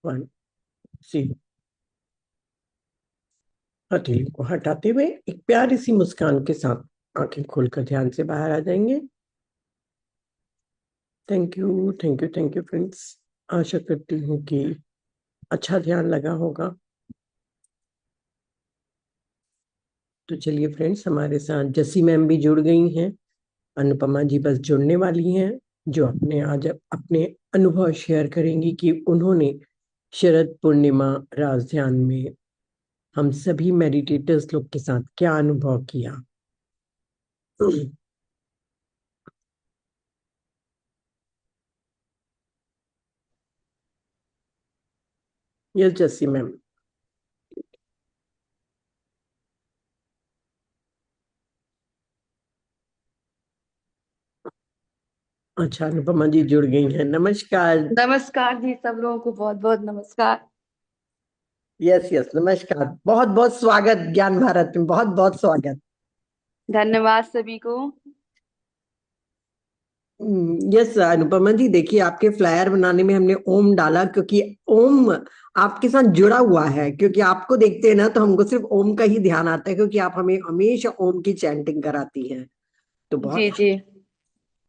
1 0। हथेली को हटाते हुए एक प्यारी सी मुस्कान के साथ आंखें खोलकर ध्यान से बाहर आ जाएंगे। Thank you, thank you, thank you friends. आशा करती हूँ कि अच्छा ध्यान लगा होगा। तो चलिए फ्रेंड्स, हमारे साथ जसी मैम भी जुड़ गई हैं। अनुपमा जी बस जुड़ने वाली हैं, जो अपने आज अपने अनुभव शेयर करेंगी कि उन्होंने शरद पूर्णिमा राज ध्यान में हम सभी मेडिटेटर्स लोग के साथ क्या अनुभव किया। यस जसी मैम। अच्छा, अनुपमा जी जुड़ गई हैं। नमस्कार। नमस्कार जी, सब लोगों को बहुत बहुत नमस्कार। यस यस, नमस्कार। बहुत बहुत स्वागत ज्ञान भारत में, बहुत बहुत स्वागत। धन्यवाद सभी को। यस अनुपमा जी, देखिए आपके फ्लायर बनाने में हमने ओम डाला, क्योंकि ओम आपके साथ जुड़ा हुआ है। क्योंकि आपको देखते हैं ना, तो हमको सिर्फ ओम का ही ध्यान आता है, क्योंकि आप हमें हमेशा ओम की चैंटिंग कराती हैं। तो बहुत। जी जी।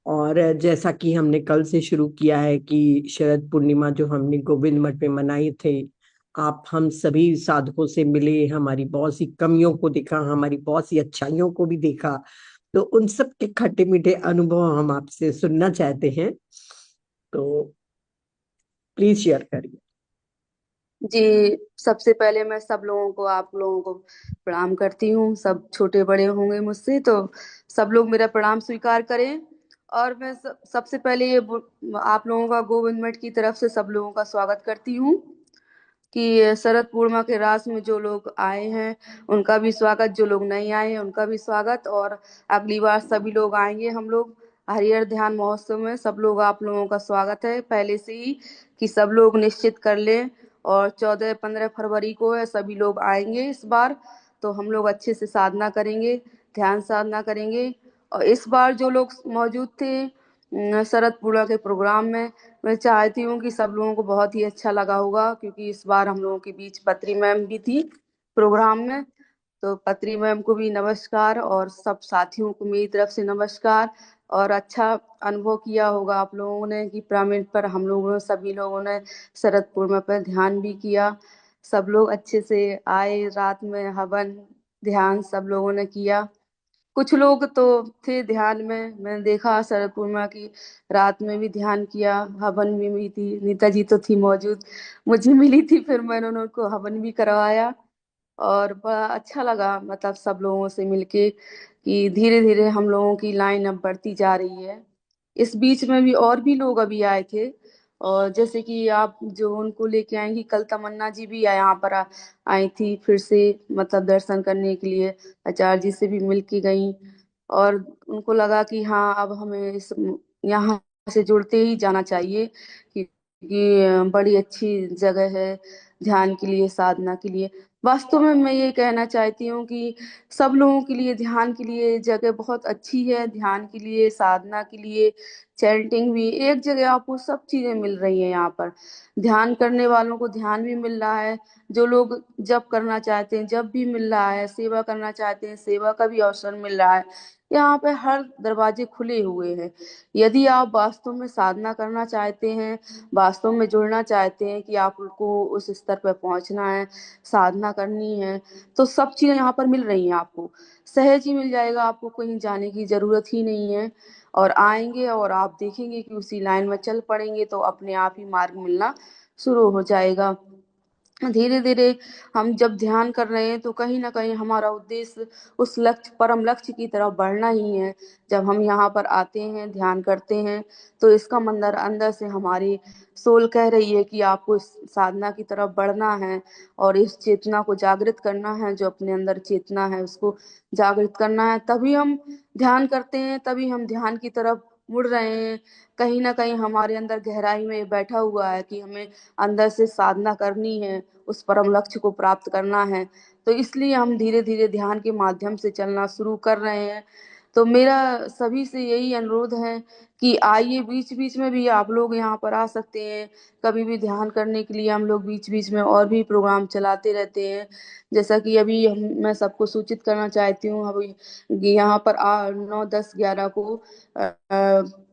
और जैसा कि हमने कल से शुरू किया है कि शरद पूर्णिमा जो हमने गोविंद मठ में मनाई थे, आप हम सभी साधकों से मिले, हमारी बहुत सी कमियों को देखा, हमारी बहुत सी अच्छाइयों को भी देखा। तो उन सब के खट्टे मीठे अनुभव हम आपसे सुनना चाहते हैं। तो प्लीज शेयर करिए। जी, सबसे पहले मैं सब लोगों को, आप लोगों को प्रणाम करती हूँ। सब छोटे बड़े होंगे मुझसे, तो सब लोग मेरा प्रणाम स्वीकार करें। और मैं सबसे पहले आप लोगों का गोविंद मठ की तरफ से सब लोगों का स्वागत करती हूँ कि शरद पूर्णिमा के रास में जो लोग आए हैं उनका भी स्वागत, जो लोग नहीं आए हैं उनका भी स्वागत। और अगली बार सभी लोग आएंगे हम लोग हरियर ध्यान महोत्सव में। सब लोग, आप लोगों का स्वागत है पहले से ही, कि सब लोग निश्चित कर लें। और 14-15 फरवरी को है, सभी लोग आएंगे इस बार। तो हम लोग अच्छे से साधना करेंगे, ध्यान साधना करेंगे। और इस बार जो लोग मौजूद थे शरद पूर्णिमा के प्रोग्राम में, मैं चाहती हूँ कि सब लोगों को बहुत ही अच्छा लगा होगा, क्योंकि इस बार हम लोगों के बीच पत्री मैम भी थी प्रोग्राम में। तो पत्री मैम को भी नमस्कार, और सब साथियों को मेरी तरफ से नमस्कार। और अच्छा अनुभव किया होगा आप लोगों ने कि पिरामिड पर हम लोगों ने, सभी लोगों ने शरद पूर्णिमा पर ध्यान भी किया। सब लोग अच्छे से आए, रात में हवन ध्यान सब लोगों ने किया। कुछ लोग तो थे ध्यान में, मैंने देखा शरद पूर्णिमा की रात में भी ध्यान किया, हवन में भी थी, नीता जी तो थी मौजूद, मुझे मिली थी, फिर मैंने उनको हवन भी करवाया। और बड़ा अच्छा लगा, मतलब सब लोगों से मिलके कि धीरे धीरे हम लोगों की लाइन अब बढ़ती जा रही है। इस बीच में भी और भी लोग अभी आए थे। और जैसे कि आप जो उनको लेके आएंगी, कल तमन्ना जी भी यहाँ पर आई थी फिर से, मतलब दर्शन करने के लिए। आचार्य जी से भी मिल के गई। और उनको लगा कि हाँ, अब हमें इस यहाँ से जुड़ते ही जाना चाहिए, कि बड़ी अच्छी जगह है ध्यान के लिए, साधना के लिए। वास्तव में मैं ये कहना चाहती हूँ कि सब लोगों के लिए ध्यान के लिए जगह बहुत अच्छी है। ध्यान के लिए, साधना के लिए, चैंटिंग भी एक जगह आपको सब चीजें मिल रही है यहाँ पर। ध्यान करने वालों को ध्यान भी मिल रहा है, जो लोग जप करना चाहते हैं जप भी मिल रहा है, सेवा करना चाहते हैं सेवा का भी अवसर मिल रहा है। यहाँ पे हर दरवाजे खुले हुए हैं। यदि आप वास्तव में साधना करना चाहते हैं, वास्तव में जुड़ना चाहते हैं कि आपको उस स्तर पर पहुंचना है, साधना करनी है, तो सब चीजें यहाँ पर मिल रही हैं आपको। सहज ही मिल जाएगा, आपको कहीं जाने की जरूरत ही नहीं है। और आएंगे और आप देखेंगे कि उसी लाइन में चल पड़ेंगे, तो अपने आप ही मार्ग मिलना शुरू हो जाएगा। धीरे धीरे हम जब ध्यान कर रहे हैं, तो कहीं ना कहीं हमारा उद्देश्य उस लक्ष्य, परम लक्ष्य की तरफ बढ़ना ही है। जब हम यहाँ पर आते हैं, ध्यान करते हैं, तो इसका मंदर अंदर से हमारी सोल कह रही है कि आपको इस साधना की तरफ बढ़ना है। और इस चेतना को जागृत करना है, जो अपने अंदर चेतना है उसको जागृत करना है। तभी हम ध्यान करते हैं, तभी हम ध्यान की तरफ मुड़ रहे हैं। कहीं ना कहीं हमारे अंदर गहराई में ये बैठा हुआ है कि हमें अंदर से साधना करनी है, उस परम लक्ष्य को प्राप्त करना है। तो इसलिए हम धीरे धीरे ध्यान के माध्यम से चलना शुरू कर रहे हैं। तो मेरा सभी से यही अनुरोध है कि आइए, बीच बीच में भी आप लोग यहाँ पर आ सकते हैं। कभी भी ध्यान करने के लिए हम लोग बीच बीच में और भी प्रोग्राम चलाते रहते हैं। जैसा कि अभी मैं सबको सूचित करना चाहती हूँ, अभी यहाँ पर 9, 10, 11 को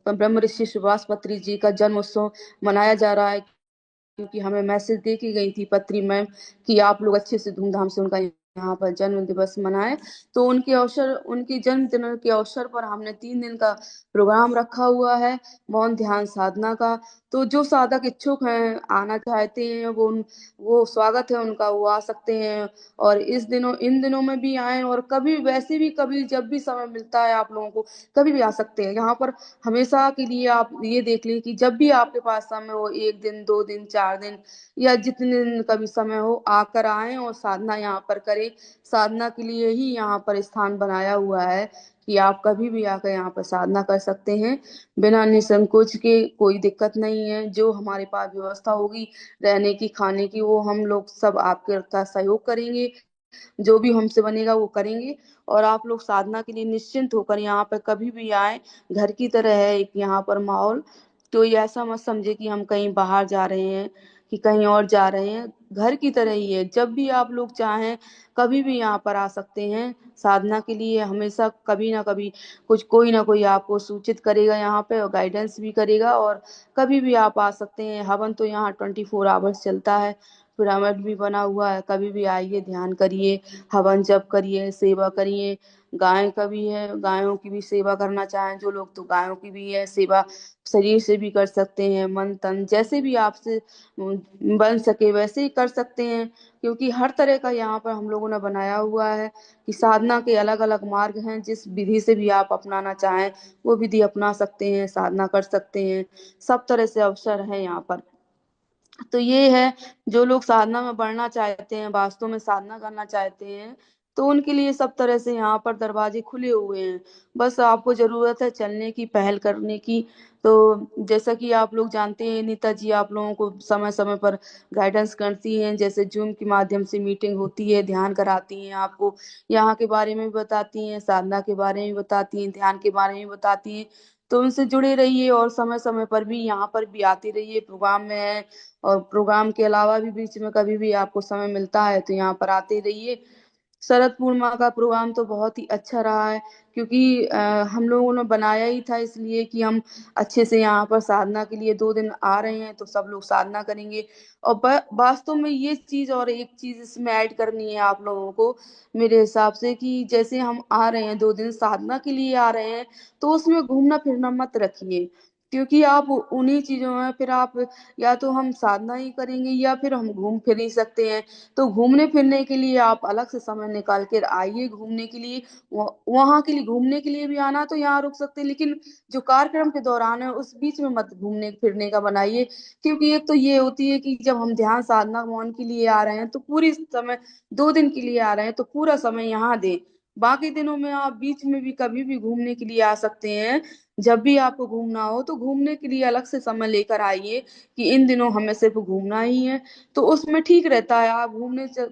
ब्रह्म ऋषि सुभाष पत्री जी का जन्म उत्सव मनाया जा रहा है। क्योंकि हमें मैसेज दे की गई थी पत्री में कि आप लोग अच्छे से धूमधाम से उनका यहाँ पर जन्म दिवस मनाएं। तो उनके जन्म दिन के अवसर पर हमने 3 दिन का प्रोग्राम रखा हुआ है, मौन ध्यान साधना का। तो जो साधक इच्छुक हैं, आना चाहते हैं, वो स्वागत है उनका, वो आ सकते हैं। और इन दिनों में भी आए, और कभी वैसे भी, कभी जब भी समय मिलता है आप लोगों को, कभी भी आ सकते हैं यहाँ पर। हमेशा के लिए आप ये देख लें कि जब भी आपके पास समय हो, 1 दिन, 2 दिन, 4 दिन, या जितने दिन का भी समय हो, आकर आए और साधना यहाँ पर करें। साधना के लिए ही यहाँ पर स्थान बनाया हुआ है कि आप कभी भी आकर यहाँ पर साधना कर सकते हैं, बिना निसंकोच के। कोई दिक्कत नहीं है, जो हमारे पास व्यवस्था होगी रहने की, खाने की, वो हम लोग सब आपके का सहयोग करेंगे। जो भी हमसे बनेगा वो करेंगे। और आप लोग साधना के लिए निश्चिंत होकर यहाँ पर कभी भी आए। घर की तरह है एक यहाँ पर माहौल। तो ये ऐसा मत समझे कि हम कहीं बाहर जा रहे हैं, कि कहीं और जा रहे हैं। घर की तरह ही है, जब भी आप लोग चाहें कभी भी यहाँ पर आ सकते हैं साधना के लिए। हमेशा कभी ना कभी कोई ना कोई आपको सूचित करेगा यहाँ पे, और गाइडेंस भी करेगा। और कभी भी आप आ सकते हैं। हवन तो यहाँ 24 आवर्स चलता है, पिरामिड भी बना हुआ है। कभी भी आइए, ध्यान करिए, हवन जप करिए, सेवा करिए। गाय का भी है, गायों की भी सेवा करना चाहें जो लोग, तो गायों की भी है सेवा। शरीर से भी कर सकते हैं, मन तन जैसे भी आपसे बन सके वैसे ही कर सकते हैं। क्योंकि हर तरह का यहाँ पर हम लोगों ने बनाया हुआ है कि साधना के अलग अलग मार्ग हैं। जिस विधि से भी आप अपनाना चाहें वो विधि अपना सकते हैं, साधना कर सकते हैं। सब तरह से अवसर है यहाँ पर। तो ये है, जो लोग साधना में बढ़ना चाहते हैं, वास्तव में साधना करना चाहते हैं, तो उनके लिए सब तरह से यहाँ पर दरवाजे खुले हुए हैं। बस आपको जरूरत है चलने की, पहल करने की। तो जैसा कि आप लोग जानते हैं, नीता जी आप लोगों को समय समय पर गाइडेंस करती हैं। जैसे जूम के माध्यम से मीटिंग होती है, ध्यान कराती हैं आपको, यहाँ के बारे में भी बताती हैं, साधना के बारे में भी बताती हैं, ध्यान के बारे में भी बताती हैं। तो उनसे जुड़े रहिए, और समय समय पर भी यहाँ पर भी आती रहिए, प्रोग्राम में है। और प्रोग्राम के अलावा भी बीच में कभी भी आपको समय मिलता है तो यहाँ पर आते रहिए। शरद पूर्णिमा का प्रोग्राम तो बहुत ही अच्छा रहा है। क्योंकि हम लोगों ने बनाया ही था इसलिए कि हम अच्छे से यहाँ पर साधना के लिए 2 दिन आ रहे हैं, तो सब लोग साधना करेंगे। और वास्तव में ये चीज, और एक चीज इसमें ऐड करनी है आप लोगों को, मेरे हिसाब से, कि जैसे हम आ रहे हैं 2 दिन साधना के लिए आ रहे हैं, तो उसमें घूमना फिरना मत रखिए। क्योंकि आप उन्हीं चीजों में फिर आप, या तो हम साधना ही करेंगे या फिर हम घूम फिर ही सकते हैं। तो घूमने फिरने के लिए आप अलग से समय निकाल कर आइए घूमने के लिए। वहां के लिए, घूमने के लिए भी आना तो यहाँ रुक सकते हैं, लेकिन जो कार्यक्रम के दौरान है उस बीच में मत घूमने फिरने का बनाइए। क्योंकि एक तो ये होती है कि जब हम ध्यान साधना मौन के लिए आ रहे हैं तो पूरी समय, 2 दिन के लिए आ रहे हैं तो पूरा समय यहाँ दें। बाकी दिनों में आप बीच में भी कभी भी घूमने के लिए आ सकते हैं। जब भी आपको घूमना हो तो घूमने के लिए अलग से समय लेकर आइए, कि इन दिनों हमें सिर्फ घूमना ही है। तो उसमें ठीक रहता है, आप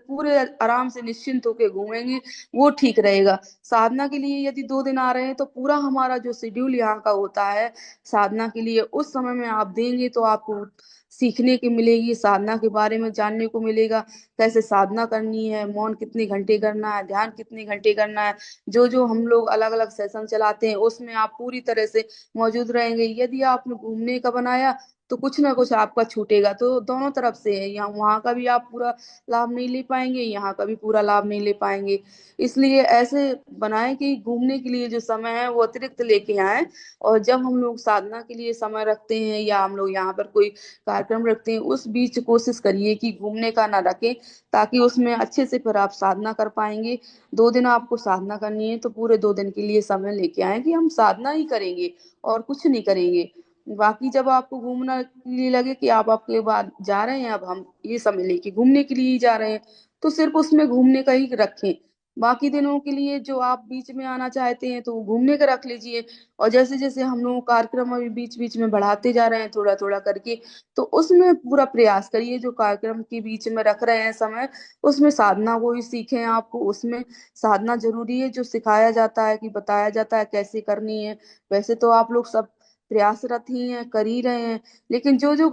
पूरे आराम से निश्चिंत होकर घूमेंगे, वो ठीक रहेगा। साधना के लिए यदि 2 दिन आ रहे हैं तो पूरा हमारा जो शेड्यूल यहाँ का होता है साधना के लिए, उस समय में आप देंगे तो आपको सीखने की मिलेगी, साधना के बारे में जानने को मिलेगा। कैसे साधना करनी है, मौन कितने घंटे करना है, ध्यान कितने घंटे करना है। जो जो हम लोग अलग अलग सेशन चलाते हैं उसमें आप पूरी तरह से मौजूद रहेंगे। यदि आपने घूमने का बनाया तो कुछ ना कुछ आपका छूटेगा। तो दोनों तरफ से है, यहाँ वहाँ का भी आप पूरा लाभ नहीं ले पाएंगे, यहाँ का भी पूरा लाभ नहीं ले पाएंगे। इसलिए ऐसे बनाए कि घूमने के लिए जो समय है वो अतिरिक्त लेके आए। और जब हम लोग साधना के लिए समय रखते हैं या हम लोग यहाँ पर कोई कार्यक्रम रखते हैं, उस बीच कोशिश करिए कि घूमने का ना रखें, ताकि उसमें अच्छे से फिर आप साधना कर पाएंगे। 2 दिन आपको साधना करनी है तो पूरे 2 दिन के लिए समय लेके आए कि हम साधना ही करेंगे और कुछ नहीं करेंगे। बाकी जब आपको घूमना के लिए लगे कि आप आपके बाद जा रहे हैं, अब हम ये समय लेके घूमने के लिए ही जा रहे हैं, तो सिर्फ उसमें घूमने का ही रखें। बाकी दिनों के लिए जो आप बीच में आना चाहते हैं तो वो घूमने का रख लीजिए। और जैसे जैसे हम लोग कार्यक्रम अभी बीच बीच में बढ़ाते जा रहे हैं थोड़ा थोड़ा करके, तो उसमें पूरा प्रयास करिए जो कार्यक्रम के बीच में रख रहे हैं समय, उसमें साधना को ही सीखें। आपको उसमें साधना जरूरी है, जो सिखाया जाता है कि बताया जाता है कैसे करनी है। वैसे तो आप लोग सब प्रयासरत ही हैं, कर ही रहे हैं, लेकिन जो जो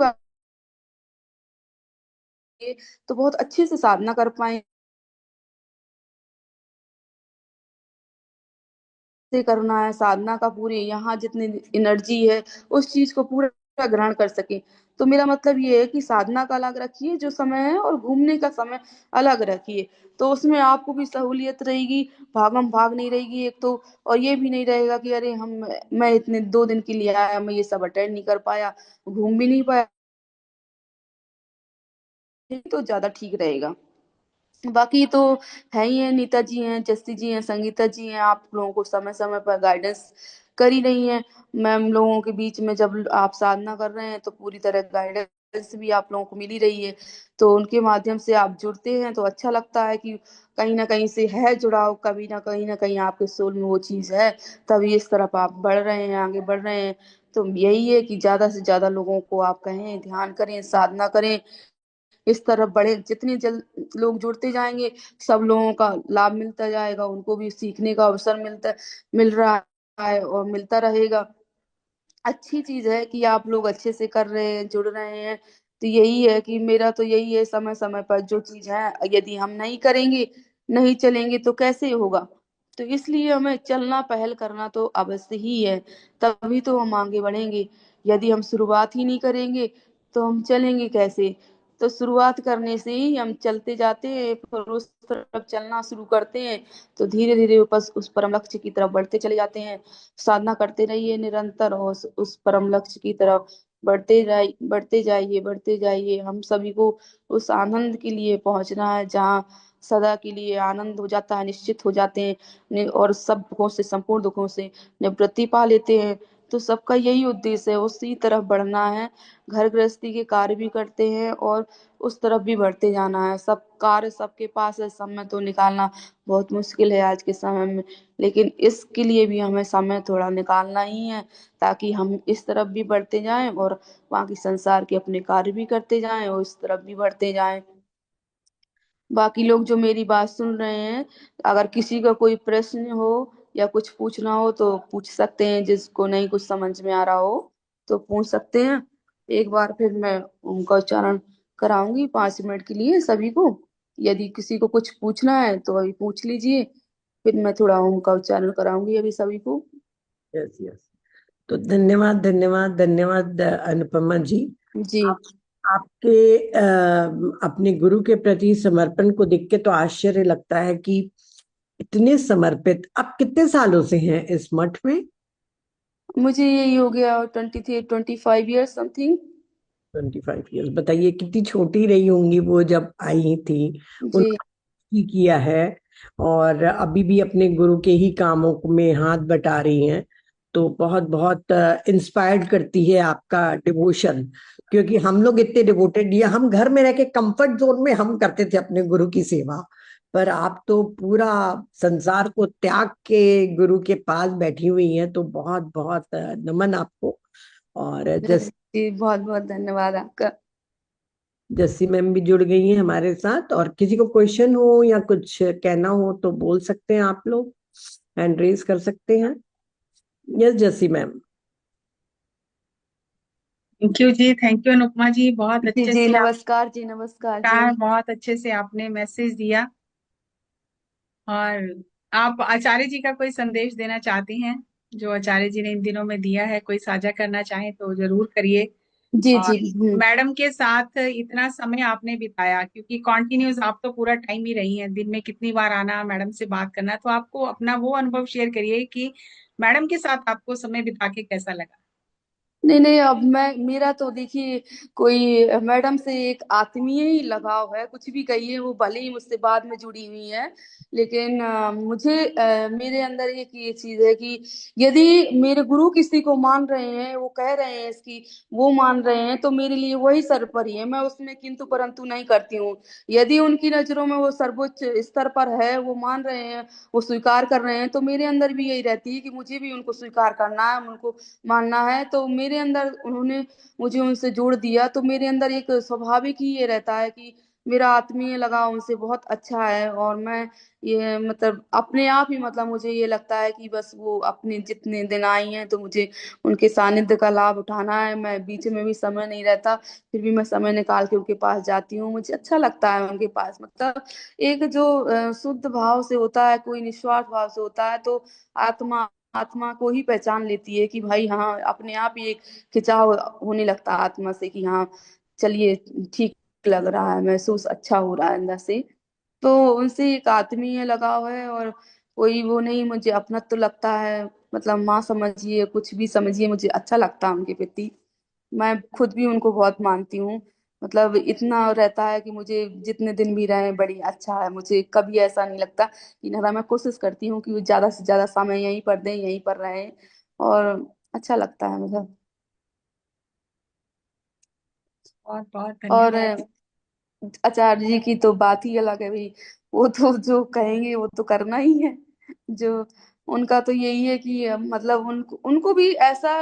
तो बहुत अच्छे से साधना कर पाए से करना है साधना का, पूरी यहाँ जितनी एनर्जी है उस चीज को पूरा ग्रहण कर सके। तो मेरा मतलब ये है कि साधना का अलग रखिए जो समय है, और घूमने का समय अलग रखिए। तो उसमें आपको भी सहूलियत रहेगी, भागम भाग नहीं रहेगी एक तो। और ये भी नहीं रहेगा कि अरे हम मैं इतने 2 दिन के लिए आया, मैं ये सब अटेंड नहीं कर पाया, घूम भी नहीं पाया, तो ज्यादा ठीक रहेगा। बाकी तो है ही है, नीता जी हैं, जस्सी जी हैं, संगीता जी हैं, आप लोगों को समय समय पर गाइडेंस कर ही रही हैं। मैम लोगों के बीच में जब आप साधना कर रहे हैं तो पूरी तरह गाइडेंस भी आप लोगों को मिल ही रही है। तो उनके माध्यम से आप जुड़ते हैं तो अच्छा लगता है कि कहीं ना कहीं से है जुड़ाव, कभी ना कहीं आपके सोल में वो चीज है, तभी इस तरफ आप बढ़ रहे हैं, आगे बढ़ रहे हैं। तो यही है कि ज्यादा से ज्यादा लोगों को आप कहें ध्यान करें, साधना करें, इस तरफ बढ़े। जितने जल्द लोग जुड़ते जाएंगे, सब लोगों का लाभ मिलता जाएगा, उनको भी सीखने का अवसर मिल रहा है और मिलता रहेगा। अच्छी चीज है कि आप लोग अच्छे से कर रहे हैं, जुड़ रहे हैं। तो यही है कि मेरा तो यही है, समय समय पर जो चीज है यदि हम नहीं करेंगे, नहीं चलेंगे तो कैसे होगा। तो इसलिए हमें चलना, पहल करना तो अवश्य ही है, तभी तो हम आगे बढ़ेंगे। यदि हम शुरुआत ही नहीं करेंगे तो हम चलेंगे कैसे। तो शुरुआत करने से ही हम चलते जाते हैं, फिर उस तरफ चलना शुरू करते हैं, तो धीरे धीरे उस परम लक्ष्य की तरफ बढ़ते चले जाते हैं। साधना करते रहिए निरंतर, और उस परम लक्ष्य की तरफ बढ़ते जाइए, बढ़ते जाइए। हम सभी को उस आनंद के लिए पहुंचना है जहाँ सदा के लिए आनंद हो जाता है, निश्चित हो जाते हैं और सब दुखों से, संपूर्ण दुखों से निवृत्ति पा लेते हैं। तो सबका यही उद्देश्य है, उसी तरफ बढ़ना है। घर गृहस्थी के कार्य भी करते हैं और उस तरफ भी बढ़ते जाना है। सब कार्य सबके पास है, समय तो निकालना बहुत मुश्किल है आज के समय में, लेकिन इसके लिए भी हमें समय थोड़ा निकालना ही है, ताकि हम इस तरफ भी बढ़ते जाएं और बाकी संसार के अपने कार्य भी करते जाएं और इस तरफ भी बढ़ते जाएं। बाकी लोग जो मेरी बात सुन रहे हैं, अगर किसी का कोई प्रश्न हो या कुछ पूछना हो तो पूछ सकते हैं, जिसको नहीं कुछ समझ में आ रहा हो तो पूछ सकते हैं। एक बार फिर मैं उनका उच्चारण कराऊंगी 5 मिनट के लिए सभी को। यदि किसी को कुछ पूछना है तो अभी पूछ लीजिए, फिर मैं थोड़ा उनका उच्चारण कराऊंगी अभी सभी को। Yes yes. तो धन्यवाद धन्यवाद धन्यवाद अनुपमा जी। जी। आप आपके अपने गुरु के प्रति समर्पण को देख के तो आश्चर्य लगता है कि इतने समर्पित। आप कितने सालों से हैं इस मठ में? मुझे यही हो गया 23-25 ईयर्स समथिंग। 25 ईयर्स। बताइए कितनी छोटी रही होंगी वो जब आई थी। जी। उन्होंने ही किया है और अभी भी अपने गुरु के ही कामों में हाथ बटा रही हैं। तो बहुत बहुत इंस्पायर्ड करती है आपका डिवोशन। क्योंकि हम लोग इतने डिवोटेड, या हम घर में रह के कंफर्ट जोन में हम करते थे अपने गुरु की सेवा, पर आप तो पूरा संसार को त्याग के गुरु के पास बैठी हुई हैं। तो बहुत बहुत नमन आपको। और जैसे जी, बहुत बहुत धन्यवाद आपका। जस्सी मैम भी जुड़ गई हैं हमारे साथ। और किसी को क्वेश्चन हो या कुछ कहना हो तो बोल सकते हैं, आप लोग हैंड रेज कर सकते हैं। Yes Jassi ma'am. Thank you ji, thank you Anupama ji, बहुत जी अच्छे जी, से नमस्कार जी, नमस्कार जी। आपका, बहुत अच्छे से आपने मैसेज दिया। और आप आचार्य जी का कोई संदेश देना चाहती हैं, जो आचार्य जी ने इन दिनों में दिया है, कोई साझा करना चाहें तो जरूर करिए। जी और जी। मैडम के साथ इतना समय आपने बिताया, क्योंकि कॉन्टिन्यूस आप तो पूरा टाइम ही रही हैं, दिन में कितनी बार आना, मैडम से बात करना, तो आपको अपना वो अनुभव शेयर करिए कि मैडम के साथ आपको समय बिता के कैसा लगा। नहीं नहीं, अब मैं मेरा तो देखिए, कोई मैडम से एक आत्मीय ही लगाव है, कुछ भी कहिए, वो भले ही मुझसे बाद में जुड़ी हुई है, लेकिन मुझे मेरे अंदर एक ये चीज है कि यदि मेरे गुरु किसी को मान रहे हैं, वो कह रहे हैं इसकी, वो मान रहे हैं, तो मेरे लिए वही सर्वोपरि है, मैं उसमें किंतु परंतु नहीं करती हूँ। यदि उनकी नजरों में वो सर्वोच्च स्तर पर है, वो मान रहे हैं, वो स्वीकार कर रहे हैं, तो मेरे अंदर भी यही रहती है कि मुझे भी उनको स्वीकार करना है, उनको मानना है। तो मेरे अंदर उन्होंने मुझे उनसे जोड़ दिया, तो मेरे अंदर एक स्वाभाविक ही ये रहता है कि मेरा आत्मीय लगाव उनसे बहुत अच्छा है। और मैं ये मतलब अपने आप ही मतलब मुझे ये लगता है कि बस वो अपने जितने दिन आई हैं तो मुझे उनके सानिध्य का लाभ उठाना है। मैं बीच में भी समय नहीं रहता, फिर भी मैं समय निकाल के उनके पास जाती हूँ, मुझे अच्छा लगता है उनके पास। मतलब एक जो शुद्ध भाव से होता है, कोई निस्वार्थ भाव से होता है, तो आत्मा आत्मा को ही पहचान लेती है कि भाई हाँ, अपने आप ही एक खिंचाव होने लगता है आत्मा से कि हाँ चलिए, ठीक लग रहा है, महसूस अच्छा हो रहा है अंदर से। तो उनसे एक आत्मीय लगाव है, और कोई वो नहीं, मुझे अपना तो लगता है, मतलब माँ समझिए, कुछ भी समझिए, मुझे अच्छा लगता है उनके प्रति। मैं खुद भी उनको बहुत मानती हूँ। मतलब इतना रहता है कि मुझे जितने दिन भी रहे बड़ी अच्छा है, मुझे कभी ऐसा नहीं लगता कि ना, मैं कोशिश करती हूँ कि वो ज्यादा से ज्यादा समय यहीं पर दें, यहीं पर रहें, और अच्छा लगता है मुझे। बहुत बहुत और धन्यवाद। आचार्य जी की तो बात ही अलग है भाई, वो तो जो कहेंगे वो तो करना ही है। जो उनका तो यही है कि मतलब उनको उनको भी ऐसा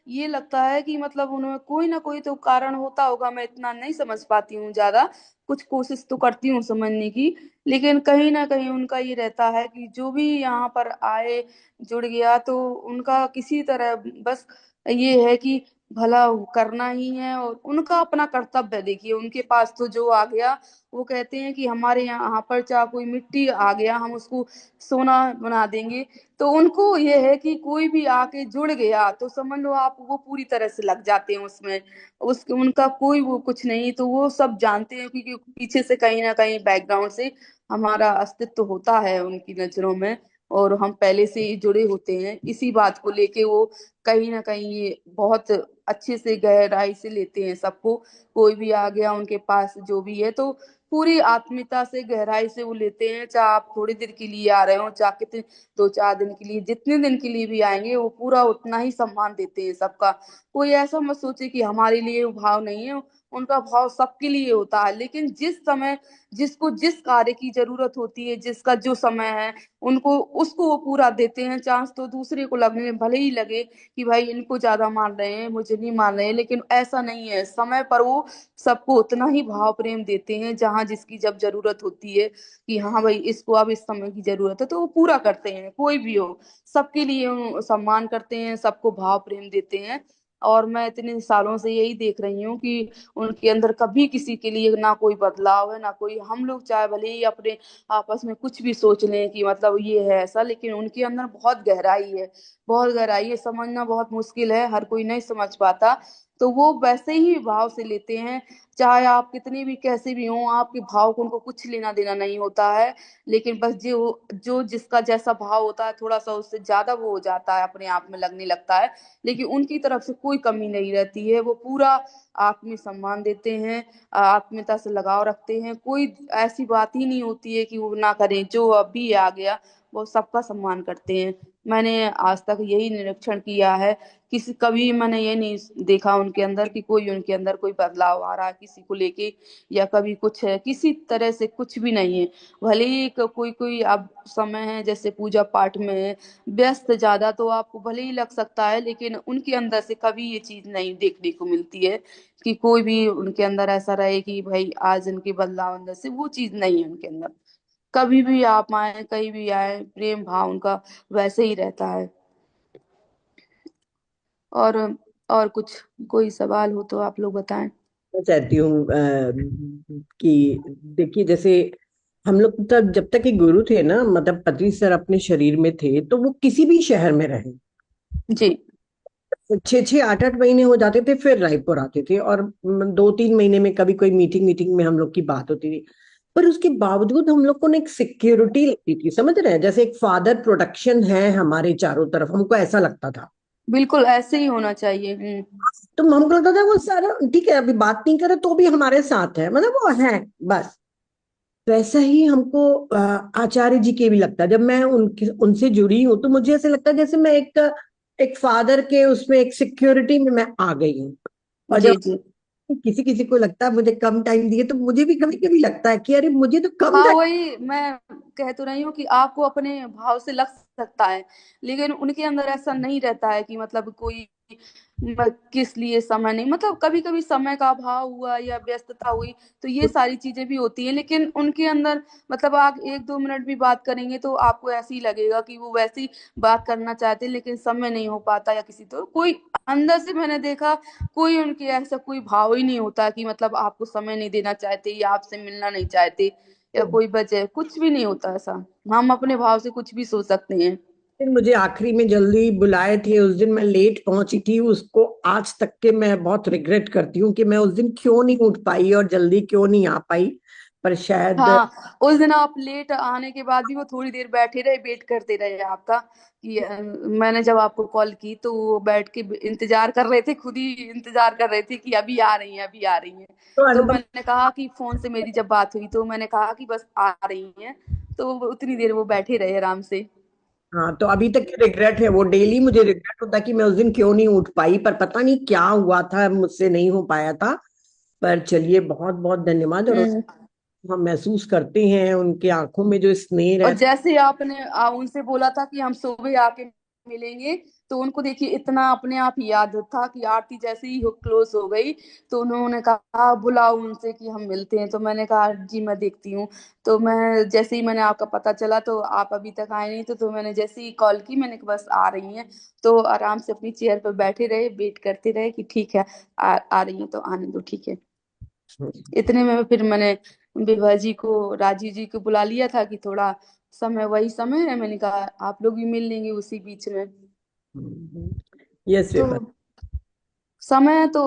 ये लगता है कि मतलब उन्हें कोई ना कोई तो कारण होता होगा, मैं इतना नहीं समझ पाती हूँ ज्यादा, कुछ कोशिश तो करती हूँ समझने की, लेकिन कहीं ना कहीं उनका ये रहता है कि जो भी यहाँ पर आए, जुड़ गया, तो उनका किसी तरह बस ये है कि भला करना ही है, और उनका अपना कर्तव्य है। देखिए उनके पास तो जो आ गया, वो कहते हैं कि हमारे यहाँ पर चाहे कोई मिट्टी आ गया, हम उसको सोना बना देंगे। तो उनको ये है कि कोई भी आके जुड़ गया तो समझ लो आप, वो पूरी तरह से लग जाते हैं उसमें, उस उनका कोई वो कुछ नहीं, तो वो सब जानते हैं क्योंकि पीछे से कहीं ना कहीं बैकग्राउंड से हमारा अस्तित्व होता है उनकी नजरों में, और हम पहले से ही जुड़े होते हैं। इसी बात को लेके वो कहीं ना कहीं ये बहुत अच्छे से गहराई से लेते हैं सबको। कोई भी आ गया उनके पास जो भी है, तो पूरी आत्मीयता से गहराई से वो लेते हैं, चाहे आप थोड़ी देर के लिए आ रहे हो, चाहे कितने 2-4 दिन के लिए, जितने दिन के लिए भी आएंगे, वो पूरा उतना ही सम्मान देते हैं सबका। कोई ऐसा मत सोचे कि हमारे लिए वो भाव नहीं है, उनका भाव सबके लिए होता है, लेकिन जिस समय जिसको जिस कार्य की जरूरत होती है, जिसका जो समय है, उनको उसको वो पूरा देते हैं। चांस तो दूसरे को लगने भले ही लगे कि भाई इनको ज्यादा मान रहे हैं, मुझे नहीं मान रहे हैं, लेकिन ऐसा नहीं है, समय पर वो सबको उतना ही भाव प्रेम देते हैं, जहां जिसकी जब जरूरत होती है कि हाँ भाई इसको अब इस समय की जरूरत है, तो वो पूरा करते हैं, कोई भी हो, सबके लिए सम्मान करते हैं, सबको भाव प्रेम देते हैं। और मैं इतने सालों से यही देख रही हूँ कि उनके अंदर कभी किसी के लिए ना कोई बदलाव है, ना कोई, हम लोग चाहे भले ही अपने आपस में कुछ भी सोच लें कि मतलब ये है ऐसा, लेकिन उनके अंदर बहुत गहराई है, बहुत गहराई है, समझना बहुत मुश्किल है, हर कोई नहीं समझ पाता। तो वो वैसे ही भाव से लेते हैं, चाहे आप कितने भी कैसे भी हों, आपके भाव को उनको कुछ लेना देना नहीं होता है। लेकिन बस जो जो जिसका जैसा भाव होता है, थोड़ा सा उससे ज्यादा वो हो जाता है, अपने आप में लगने लगता है, लेकिन उनकी तरफ से कोई कमी नहीं रहती है, वो पूरा आत्मीय सम्मान देते हैं, आत्मीयता से लगाव रखते हैं, कोई ऐसी बात ही नहीं होती है कि वो ना करें, जो अभी आ गया वो सबका सम्मान करते हैं। मैंने आज तक यही निरीक्षण किया है, किसी कभी मैंने ये नहीं देखा उनके अंदर कि कोई उनके अंदर कोई बदलाव आ रहा है किसी को लेके, या कभी कुछ है, किसी तरह से कुछ भी नहीं है। भले ही कोई कोई अब समय है जैसे पूजा पाठ में है, व्यस्त ज्यादा, तो आपको भले ही लग सकता है, लेकिन उनके अंदर से कभी ये चीज नहीं देखने को मिलती है कि कोई भी उनके अंदर ऐसा रहे कि भाई आज इनके बदलाव अंदर से, वो चीज नहीं है उनके अंदर। कभी भी आप आए, कहीं भी आए, प्रेम भाव उनका वैसे ही रहता है। और और कुछ कोई सवाल हो तो आप लोग बताएं। मैं चाहती हूँ कि देखिए, जैसे हम लोग तब जब तक के गुरु थे ना, मतलब पत्री सर अपने शरीर में थे, तो वो किसी भी शहर में रहे, जी 6-6 8-8 महीने हो जाते थे, फिर रायपुर आते थे, और 2-3 महीने में कभी कोई मीटिंग मीटिंग में हम लोग की बात होती थी। पर उसके बावजूद हम लोग को ना एक सिक्योरिटी लगती थी, समझ रहे हैं, जैसे एक फादर प्रोटेक्शन है हमारे चारों तरफ, हमको ऐसा लगता था। बिल्कुल ऐसे ही होना चाहिए। तो हमको लगता था वो सारा ठीक है, अभी बात नहीं करे तो भी हमारे साथ है, मतलब वो है बस। वैसा ही हमको आचार्य जी के भी लगता है। जब मैं उनके उनसे जुड़ी हूँ तो मुझे ऐसे लगता है जैसे मैं एक एक फादर के उसमें एक सिक्योरिटी में मैं आ गई हूँ। और जब जी जी। किसी किसी को लगता है मुझे कम टाइम दिए, तो मुझे भी कभी कभी लगता है कि अरे मुझे तो कम हाँ टाइम। वही मैं कह तो रही हूँ कि आपको अपने भाव से लग सकता है, लेकिन उनके अंदर ऐसा नहीं रहता है कि मतलब कोई किस लिए समय नहीं, मतलब कभी कभी समय का अभाव हुआ या व्यस्तता हुई तो ये सारी चीजें भी होती हैं, लेकिन उनके अंदर मतलब आप 1-2 मिनट भी बात करेंगे तो आपको ऐसे ही लगेगा कि वो वैसी बात करना चाहते हैं लेकिन समय नहीं हो पाता, या किसी तो कोई अंदर से मैंने देखा कोई उनके ऐसा कोई भाव ही नहीं होता कि मतलब आपको समय नहीं देना चाहते या आपसे मिलना नहीं चाहते या कोई वजह, कुछ भी नहीं होता ऐसा। हम अपने भाव से कुछ भी सोच सकते हैं। फिर मुझे आखिरी में जल्दी बुलाए थे, उस दिन मैं लेट पहुंची थी, उसको आज तक के मैं बहुत रिग्रेट करती हूँ कि मैं उस दिन क्यों नहीं उठ पाई और जल्दी क्यों नहीं आ पाई। पर शायद हाँ उस दिन आप लेट आने के बाद भी वो थोड़ी देर बैठे रहे, वेट करते रहे आपका कि मैंने जब आपको कॉल की तो वो बैठ के इंतजार कर रहे थे, खुद ही इंतजार कर रहे थे कि अभी आ रही हैं अभी आ रही हैं। तो तो अनुपम। मैंने कहा कि फोन से मेरी जब बात हुई तो मैंने कहा कि बस आ रही हैं, तो उतनी देर वो बैठे रहे आराम से। हाँ, तो अभी तक रिग्रेट है, वो डेली मुझे रिग्रेट होता कि मैं उस दिन क्यों नहीं उठ पाई, पर पता नहीं क्या हुआ था, मुझसे नहीं हो पाया था। पर चलिए, बहुत बहुत धन्यवाद। और हम्म। हम महसूस करते हैं उनकी आंखों में जो स्नेह और रहता जैसे आपने उनसे बोला था कि हम सुबह आके मिलेंगे, तो उनको देखिए इतना अपने आप ही याद था कि आरती जैसे ही क्लोज हो गई तो उन्होंने कहा बुलाओ उनसे कि हम मिलते हैं, तो मैंने कहा जी मैं देखती हूँ। तो मैं जैसे ही मैंने आपका पता चला तो आप अभी तक आए नहीं, तो मैंने जैसे ही कॉल की मैंने कहा बस आ रही हैं, तो आराम से अपनी चेयर पर बैठे रहे, वेट करते रहे कि ठीक है आ रही हैं तो आने दो ठीक है। है। इतने में फिर मैंने विभा जी को राजीव जी को बुला लिया था कि थोड़ा समय वही समय है, मैंने कहा आप लोग भी मिल लेंगे उसी बीच में। यस तो विभा। समय तो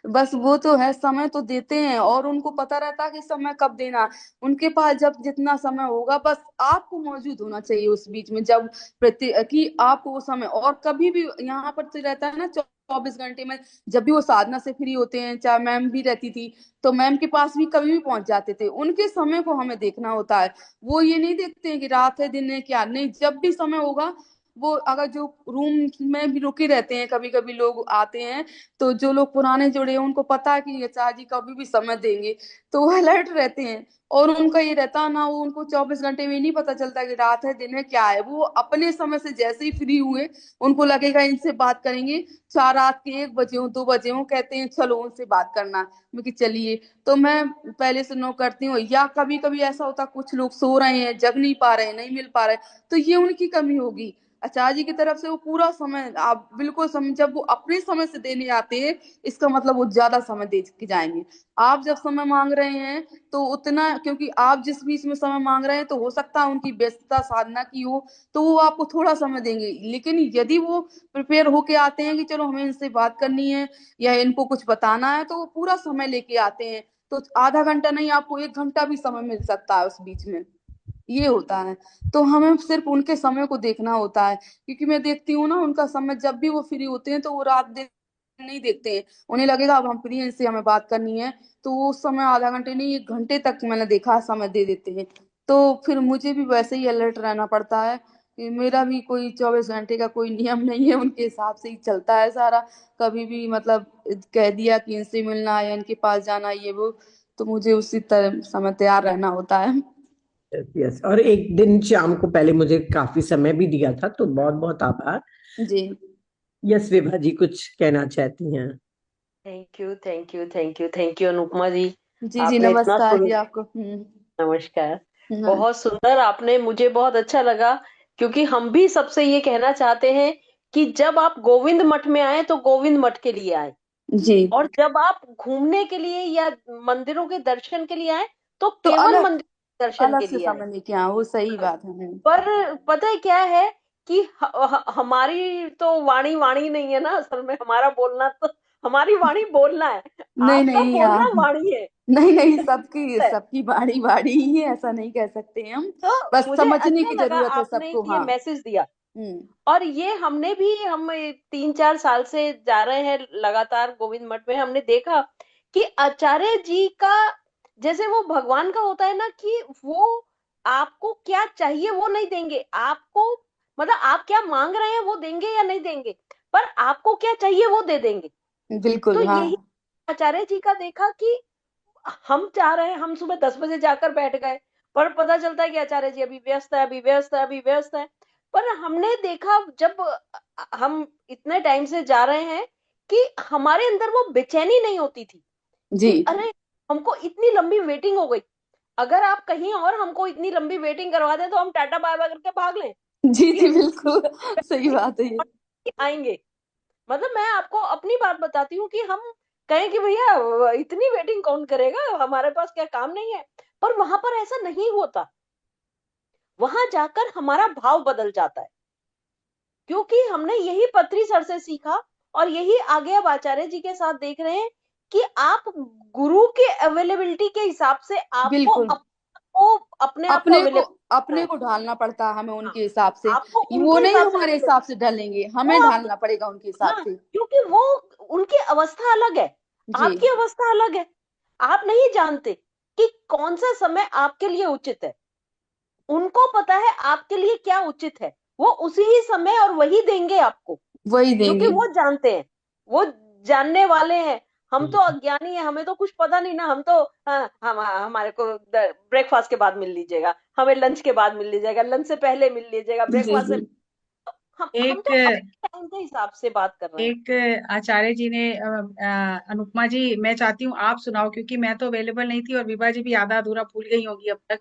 बस वो तो है, समय तो देते हैं और उनको पता रहता है कि समय कब देना है। उनके पास जब जितना समय होगा बस आपको मौजूद होना चाहिए उस बीच में, जब प्रति कि आपको वो समय और कभी भी यहाँ पर तो रहता है ना 24 घंटे में, जब भी वो साधना से फ्री होते हैं, चाहे मैम भी रहती थी तो मैम के पास भी कभी भी पहुंच जाते थे, उनके समय को हमें देखना होता है। वो ये नहीं देखते हैं कि रात है दिन है क्या नहीं, जब भी समय होगा वो अगर जो रूम में भी रुके रहते हैं कभी कभी लोग आते हैं, तो जो लोग पुराने जुड़े हैं उनको पता है कि ये चाचा जी कभी भी समय देंगे, तो वो अलर्ट रहते हैं। और उनका ये रहता है ना, वो उनको 24 घंटे में नहीं पता चलता कि रात है दिन है क्या है, वो अपने समय से जैसे ही फ्री हुए उनको लगेगा इनसे बात करेंगे, चार रात के 1 बजे हो 2 बजे हो कहते हैं चलो उनसे बात करना है, मैं कि चलिए। तो मैं पहले से नो करती हूँ, या कभी कभी ऐसा होता कुछ लोग सो रहे हैं जग नहीं पा रहे हैं नहीं मिल पा रहे, तो ये उनकी कमी होगी। आचार्य जी की तरफ से वो पूरा समय आप बिल्कुल समय, जब वो अपने समय से देने आते हैं इसका मतलब वो ज्यादा समय दे के जाएंगे। आप जब समय मांग रहे हैं तो उतना, क्योंकि आप जिस बीच में समय मांग रहे हैं तो हो सकता है उनकी व्यस्तता साधना की हो, तो वो आपको थोड़ा समय देंगे, लेकिन यदि वो प्रिपेयर होके आते हैं कि चलो हमें इनसे बात करनी है या इनको कुछ बताना है, तो वो पूरा समय लेके आते हैं। तो आधा घंटा नहीं आपको 1 घंटा भी समय मिल सकता है उस बीच में, ये होता है। तो हमें सिर्फ उनके समय को देखना होता है, क्योंकि मैं देखती हूँ ना उनका समय जब भी वो फ्री होते हैं तो वो रात दिन नहीं देखते हैं, उन्हें लगेगा अब हम फ्री हैं इनसे हमें बात करनी है, तो वो उस समय आधा घंटे नहीं 1 घंटे तक मैंने देखा है समय दे देते हैं। तो फिर मुझे भी वैसे ही अलर्ट रहना पड़ता है कि मेरा भी कोई 24 घंटे का कोई नियम नहीं है, उनके हिसाब से ही चलता है सारा। कभी भी मतलब कह दिया कि इनसे मिलना है या इनके पास जाना है ये वो, तो मुझे उसी तरह समय तैयार रहना होता है। यस यस, और एक दिन शाम को पहले मुझे काफी समय भी दिया था, तो बहुत बहुत आभार। जी यस विभा जी, कुछ कहना चाहती हैं? Thank you thank you thank you thank you Anupama ji. जी जी आपने इतना नमस्कार जी सुन आपको। नमस्कार। हाँ, बहुत सुंदर आपने, मुझे बहुत अच्छा लगा, क्योंकि हम भी सबसे ये कहना चाहते हैं कि जब आप गोविंद मठ में आए तो गोविंद मठ के लिए आए, जी और जब आप घूमने के लिए या मंदिरों के दर्शन के लिए आए तो तो केवल अलग मंदिर के दर्शन अलग के से लिए आए। समय लेके हाँ वो सही बात है। पर पता है क्या है कि हमारी तो वाणी वाणी नहीं है ना, असल में हमारा बोलना तो, हमारी वाणी बोलना है, नहीं आपका नहीं बोलना वाणी है। नहीं नहीं सबकी है। सबकी बाड़ी बाड़ी ही है, ऐसा नहीं कह सकते हम, तो बस मुझे समझने अच्छा की लगा जरूरत है आपने सबको। ये हाँ मैसेज दिया। और ये हमने भी, हम 3-4 साल से जा रहे हैं लगातार गोविंद मठ में, हमने देखा कि आचार्य जी का, जैसे वो भगवान का होता है ना, कि वो आपको क्या चाहिए वो नहीं देंगे आपको, मतलब आप क्या मांग रहे हैं वो देंगे या नहीं देंगे, पर आपको क्या चाहिए वो दे देंगे। तो बिल्कुल। हाँ। यही आचार्य जी का देखा कि हम चाह रहे हैं, हम सुबह 10 बजे जाकर बैठ गए, पर पता चलता है कि आचार्य जी अभी व्यस्त है, अभी व्यस्त है, अभी व्यस्त है। पर हमने देखा, जब हम इतने टाइम से जा रहे हैं, कि हमारे अंदर वो बेचैनी नहीं होती थी जी। कि अरे हमको इतनी लंबी वेटिंग हो गई। अगर आप कहीं और हमको इतनी लंबी वेटिंग करवा दें तो हम टाटा बाय बाय करके भाग लें जी कि जी बिल्कुल सही बात है ये। आएंगे। मतलब मैं आपको अपनी बात बताती हूँ कि हम कहें कि भैया इतनी वेटिंग कौन करेगा, हमारे पास क्या काम नहीं है, पर वहां पर ऐसा नहीं होता। वहां जाकर हमारा भाव बदल जाता है, क्योंकि हमने यही पत्री सर से सीखा, और यही आगे अब आचार्य जी के साथ देख रहे हैं कि आप गुरु के अवेलेबिलिटी के हिसाब से आपको बिल्कुल। अपने आप को अवेलेबल करना अपने है। को ढालना पड़ता है हमें हाँ, उनके हिसाब से। आपको वो उनके नहीं हिसाब से हमारे हिसाब से ढलेंगे, वो हमें आप, ढालना पड़ेगा उनके हिसाब हाँ, से। क्योंकि वो उनकी अवस्था अलग है, जी। आपकी अवस्था अलग है। आप नहीं जानते कि कौन सा समय आपके लिए उचित है, उनको पता है आपके लिए क्या उचित है, वो उसी ही समय और वही देंगे आपको, वही क्योंकि देंगे। वो जानते हैं, वो जानने वाले हैं। हम तो अज्ञानी है, हमें तो कुछ पता नहीं ना, हम तो, हाँ, हमारे को ब्रेकफास्ट के बाद मिल लीजिएगा, हमें लंच के बाद मिल लीजिएगा, लंच से पहले मिल लीजिएगा, जी ब्रेकफास्ट जी। से। हम एक तो अपने टाइम के हिसाब से बात कर रहे हैं। एक आचार्य जी ने अनुपमा जी, मैं चाहती हूँ आप सुनाओ, क्योंकि मैं तो अवेलेबल नहीं थी और विभा जी भी आधा अधूरा भूल गई होगी अब तक।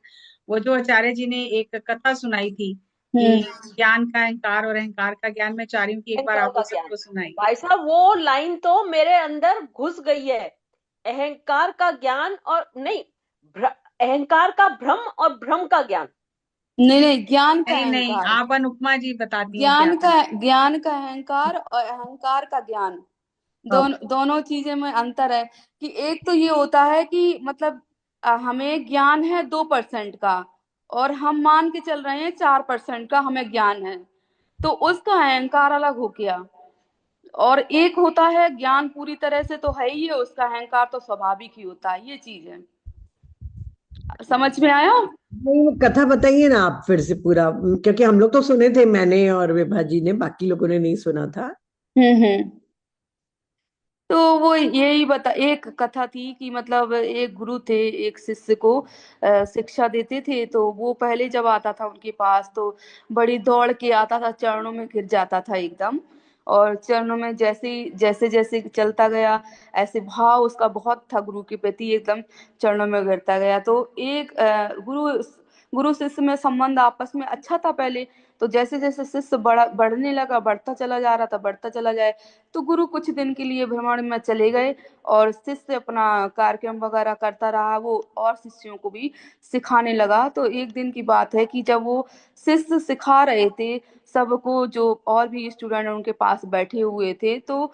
वो जो आचार्य जी ने एक कथा सुनाई थी कि हम्म। ज्ञान का अहंकार और अहंकार का ज्ञान, मैं चाह रही हूँ कि एक बार अहंकार आप का वो ज्ञान, सबको सुनाइए। भाई साहब वो लाइन तो मेरे अंदर घुस गई है। अहंकार का ज्ञान और नहीं, अहंकार का भ्रम और भ्रम का ज्ञान। नहीं नहीं, ज्ञान का नहीं नहीं, अहंकार। आप अनुपमा जी बताती हैं क्या। ज्ञान का अहंकार और अहंकार का ज्ञान, अब दोनों चीजें में अंतर है। कि एक तो ये होता है कि मतलब हमें ज्ञान है 2% का, और हम मान के चल रहे हैं 4% का हमें ज्ञान है, तो उसका अहंकार अलग हो गया। और एक होता है ज्ञान पूरी तरह से तो है ही है, उसका अहंकार तो स्वाभाविक ही होता है, ये चीज है। समझ में आया? नहीं, वो कथा बताइए ना आप फिर से पूरा, क्योंकि हम लोग तो सुने थे, मैंने और विभा जी ने, बाकी लोगों ने नहीं सुना था। हम्म। तो वो यही बता, एक कथा थी कि मतलब एक गुरु थे, एक शिष्य को शिक्षा देते थे। तो वो पहले जब आता था उनके पास तो बड़ी दौड़ के आता था, चरणों में गिर जाता था एकदम। और चरणों में जैसे जैसे चलता गया, ऐसे भाव उसका बहुत था गुरु के प्रति, एकदम चरणों में गिरता गया। तो एक गुरु शिष्य में संबंध आपस में अच्छा था पहले। तो जैसे जैसे शिष्य बढ़ने लगा, बढ़ता चला जा रहा था, बढ़ता चला जाए, तो गुरु कुछ दिन के लिए भ्रमण में चले गए, और शिष्य अपना कार्यक्रम वगैरह करता रहा, वो और शिष्यों को भी सिखाने लगा। तो एक दिन की बात है कि जब वो शिष्य सिखा रहे थे सबको, जो और भी स्टूडेंट उनके पास बैठे हुए थे, तो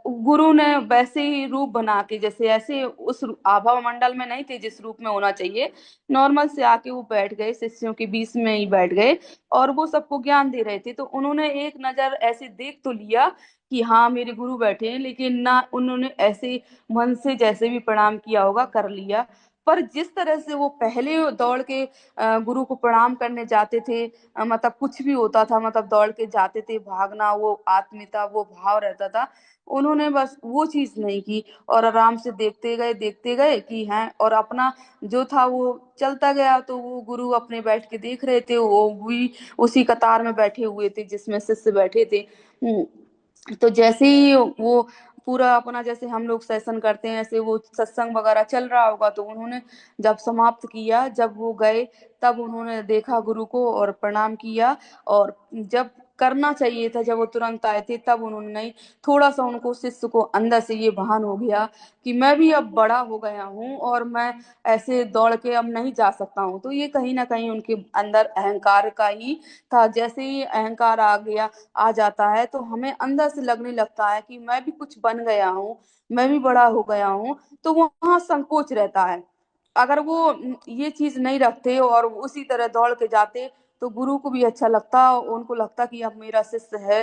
गुरु ने वैसे ही रूप बना के, जैसे ऐसे उस आभा मंडल में नहीं थे जिस रूप में होना चाहिए, नॉर्मल से आके वो बैठ गए, शिष्यों के बीच में ही बैठ गए। और वो सबको ज्ञान दे रहे थे। तो उन्होंने एक नजर ऐसे देख तो लिया कि हाँ मेरे गुरु बैठे हैं, लेकिन ना उन्होंने ऐसे मन से जैसे भी प्रणाम किया होगा कर लिया। पर जिस तरह से वो पहले दौड़ के गुरु को प्रणाम करने जाते थे, मतलब कुछ भी होता था, मतलब दौड़ के जाते थे, भागना, वो आत्मीयता, वो भाव रहता था, उन्होंने बस वो चीज नहीं की। और आराम से देखते गए कि हैं, और अपना जो था वो चलता गया। तो वो गुरु अपने बैठ के देख रहे थे, वो भी उसी कतार में बैठे हुए थे जिसमें शिष्य बैठे थे। तो जैसे ही वो पूरा अपना, जैसे हम लोग सेशन करते हैं ऐसे वो सत्संग वगैरह चल रहा होगा, तो उन्होंने जब समाप्त किया, जब वो गए, तब उन्होंने देखा गुरु को और प्रणाम किया। और जब करना चाहिए था, जब वो तुरंत आए थे, तब उन्होंने नहीं, थोड़ा सा उनको, शिष्य को अंदर से ये भान हो गया कि मैं भी अब बड़ा हो गया हूँ और मैं ऐसे दौड़ के अब नहीं जा सकता हूँ। तो ये कहीं ना कहीं उनके अंदर अहंकार का ही था। जैसे ही अहंकार आ जाता है तो हमें अंदर से लगने लगता है कि मैं भी कुछ बन गया हूँ, मैं भी बड़ा हो गया हूँ, तो वहां संकोच रहता है। अगर वो ये चीज नहीं रखते और उसी तरह दौड़ के जाते तो गुरु को भी अच्छा लगता, उनको लगता कि अब मेरा शिष्य है,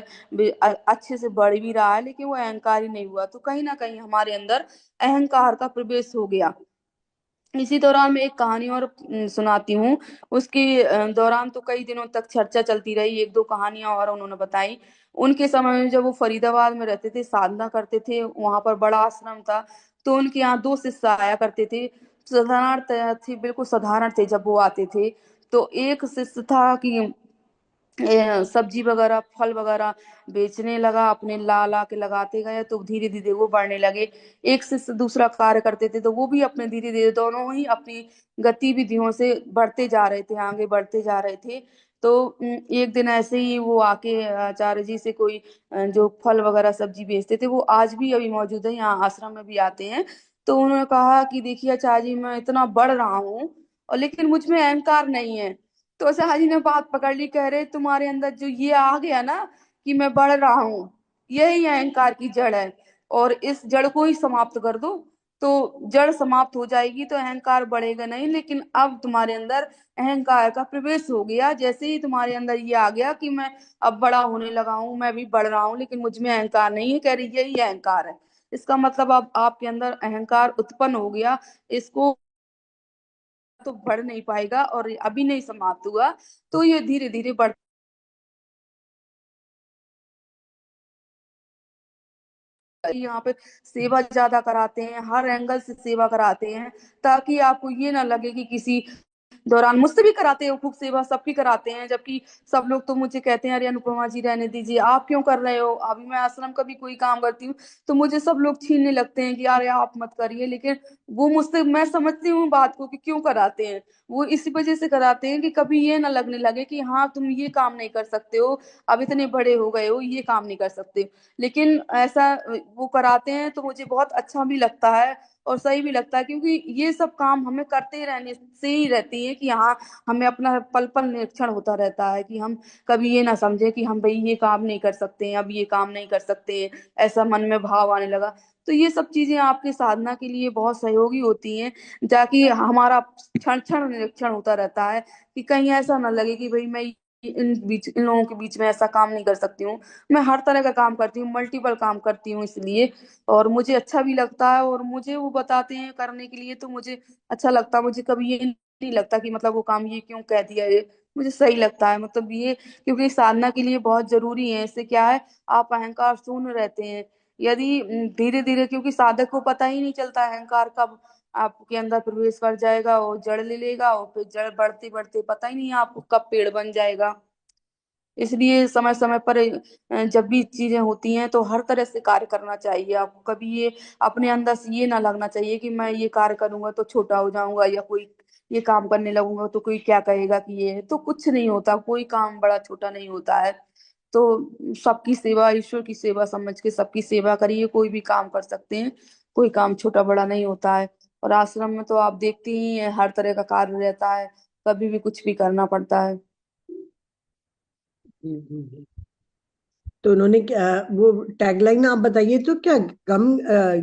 अच्छे से बढ़ भी रहा है, लेकिन वो अहंकारी नहीं हुआ। तो कहीं ना कहीं हमारे अंदर अहंकार का प्रवेश हो गया। इसी दौरान मैं एक कहानी और सुनाती हूँ। उसके दौरान तो कई दिनों तक चर्चा चलती रही, एक दो कहानियां और उन्होंने बताई। उनके समय में जब वो फरीदाबाद में रहते थे, साधना करते थे, वहां पर बड़ा आश्रम था, तो उनके यहाँ दो शिष्य आया करते थे। साधारण थे, बिल्कुल साधारण थे जब वो आते थे। तो एक शिष्य था कि सब्जी वगैरह फल वगैरह बेचने लगा, अपने ला ला के लगाते गए, तो धीरे धीरे वो बढ़ने लगे। एक से दूसरा कार्य करते थे, तो वो भी अपने धीरे धीरे दोनों ही अपनी गतिविधियों से बढ़ते जा रहे थे, आगे बढ़ते जा रहे थे। तो एक दिन ऐसे ही वो आके आचार्य जी से कोई जो फल वगैरह सब्जी बेचते थे, वो आज भी अभी मौजूद है, यहाँ आश्रम में भी आते हैं। तो उन्होंने कहा कि देखिए आचार्य जी, मैं इतना बढ़ रहा हूँ और लेकिन मुझ में अहंकार नहीं है। तो ऐसे हाजी ने बात पकड़ ली, कह रहे तुम्हारे अंदर जो ये आ गया ना कि मैं बढ़ रहा हूँ, यही अहंकार की जड़ है, और इस जड़ को ही समाप्त कर दो तो जड़ समाप्त हो जाएगी, तो अहंकार बढ़ेगा नहीं। लेकिन अब तुम्हारे अंदर अहंकार का प्रवेश हो गया, जैसे ही तुम्हारे अंदर ये आ गया कि मैं अब बड़ा होने लगा हूँ, मैं भी बढ़ रहा हूँ, लेकिन मुझ में अहंकार नहीं है, कह रही यही अहंकार है। इसका मतलब अब आपके अंदर अहंकार उत्पन्न हो गया, इसको तो बढ़ नहीं पाएगा, और अभी नहीं समाप्त हुआ, तो ये धीरे धीरे बढ़। यहाँ पे सेवा ज्यादा कराते हैं, हर एंगल से सेवा कराते हैं, ताकि आपको ये ना लगे कि किसी दौरान मुझसे भी कराते हैं खूब सेवा, सबकी कराते हैं, जबकि सब लोग तो मुझे कहते हैं अरे अनुपमा जी रहने दीजिए, आप क्यों कर रहे हो। अभी मैं आश्रम का भी कोई काम करती हूँ तो मुझे सब लोग छीनने लगते हैं कि अरे आप मत करिए, लेकिन वो मुझसे, मैं समझती हूँ बात को कि क्यों कराते हैं। वो इसी वजह से कराते हैं कि कभी ये ना लगने लगे कि हाँ तुम ये काम नहीं कर सकते हो, अब इतने बड़े हो गए हो, ये काम नहीं कर सकते। लेकिन ऐसा वो कराते हैं तो मुझे बहुत अच्छा भी लगता है और सही भी लगता है, क्योंकि ये सब काम हमें करते ही रहने से ही रहती है कि हाँ, हमें अपना पल पल निरीक्षण होता रहता है कि हम कभी ये ना समझे कि हम भाई ये काम नहीं कर सकते हैं, अब ये काम नहीं कर सकते हैं, ऐसा मन में भाव आने लगा। तो ये सब चीजें आपकी साधना के लिए बहुत सहयोगी होती हैं, ताकि हमारा क्षण क्षण निरीक्षण होता रहता है कि कहीं ऐसा ना लगे कि भाई मैं इन लोगों के बीच में ऐसा काम नहीं कर सकती हूँ। मैं हर तरह का काम करती हूँ, मल्टीपल काम करती हूँ इसलिए, और मुझे अच्छा भी लगता है, और मुझे वो बताते हैं करने के लिए तो मुझे अच्छा लगता है। मुझे कभी ये नहीं लगता कि मतलब वो काम ये क्यों कह दिया, ये मुझे सही लगता है, मतलब ये क्योंकि साधना के लिए बहुत जरूरी है। इससे क्या है, आप अहंकार शून्य रहते हैं। यदि धीरे धीरे, क्योंकि साधक को पता ही नहीं चलता अहंकार कब आपके अंदर प्रवेश कर जाएगा और जड़ ले लेगा, और फिर जड़ बढ़ते बढ़ते पता ही नहीं आपको कब पेड़ बन जाएगा। इसलिए समय समय पर जब भी चीजें होती हैं तो हर तरह से कार्य करना चाहिए आपको। कभी ये अपने अंदर से ये ना लगना चाहिए कि मैं ये कार्य करूंगा तो छोटा हो जाऊंगा, या कोई ये काम करने लगूंगा तो कोई क्या कहेगा कि ये है। तो कुछ नहीं होता, कोई काम बड़ा छोटा नहीं होता है। तो सबकी सेवा, ईश्वर की सेवा समझ के सबकी सेवा करिए, कोई भी काम कर सकते हैं, कोई काम छोटा बड़ा नहीं होता है। और आश्रम में तो आप देखते ही हैं हर तरह का कार्य रहता है, कभी भी कुछ भी करना पड़ता है। हम्म। तो उन्होंने क्या वो टैगलाइन आप बताइए तो, क्या कम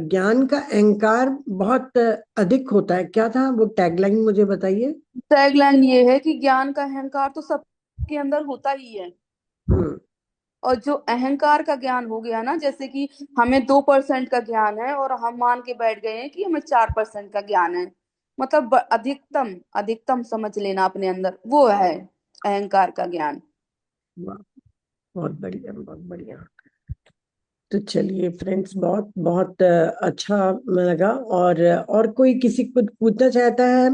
ज्ञान का अहंकार बहुत अधिक होता है, क्या था वो टैगलाइन, मुझे बताइए। टैगलाइन ये है कि ज्ञान का अहंकार तो सबके अंदर होता ही है, हम्म। और जो अहंकार का ज्ञान हो गया ना, जैसे कि हमें 2% का ज्ञान है और हम मान के बैठ गए हैं कि हमें 4% का ज्ञान है, मतलब अधिकतम अधिकतम समझ लेना अपने अंदर, वो है अहंकार का ज्ञान। वाह, बहुत बढ़िया, बहुत बढ़िया। तो चलिए फ्रेंड्स, बहुत बहुत अच्छा लगा। और कोई किसी को पूछना चाहता है?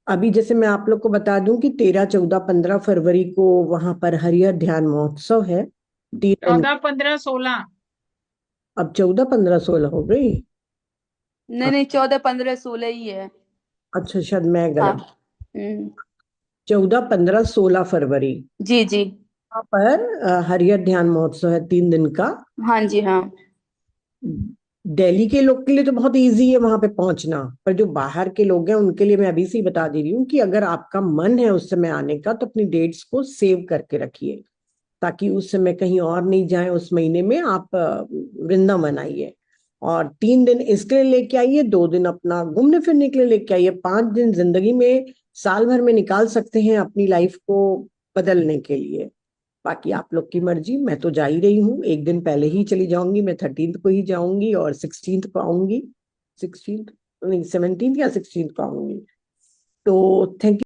अभी जैसे मैं आप लोग को बता दूं कि 13, 14, 15 फरवरी को वहां पर हरिहर ध्यान महोत्सव है, 3 दिन। 14, 15, 16। अब 14, 15, 16 हो गई। नहीं नहीं, 14, 15, 16 ही है। अच्छा, शायद मैं हाँ। गलत। हम्म। 14, 15, 16 फरवरी जी जी। वहां पर हरिहर ध्यान महोत्सव है, 3 दिन का। हाँ जी हाँ। दिल्ली के लोग के लिए तो बहुत इजी है वहां पे पहुंचना, पर जो बाहर के लोग हैं उनके लिए मैं अभी से ही बता दे रही हूँ कि अगर आपका मन है उस समय आने का तो अपनी डेट्स को सेव करके रखिए, ताकि उस समय कहीं और नहीं जाएं, उस महीने में आप वृंदावन आइए। और 3 दिन इसके लिए लेके आइए, 2 दिन अपना घूमने फिरने के लिए लेके आइए। 5 दिन जिंदगी में साल भर में निकाल सकते हैं अपनी लाइफ को बदलने के लिए। बाकी आप लोग की मर्जी। मैं तो जा ही रही हूँ, एक दिन पहले ही चली जाऊंगी, मैं 13th को ही जाऊंगी और 16th को आऊंगी। 16th नहीं, 17th या 16th को आऊंगी। तो थैंक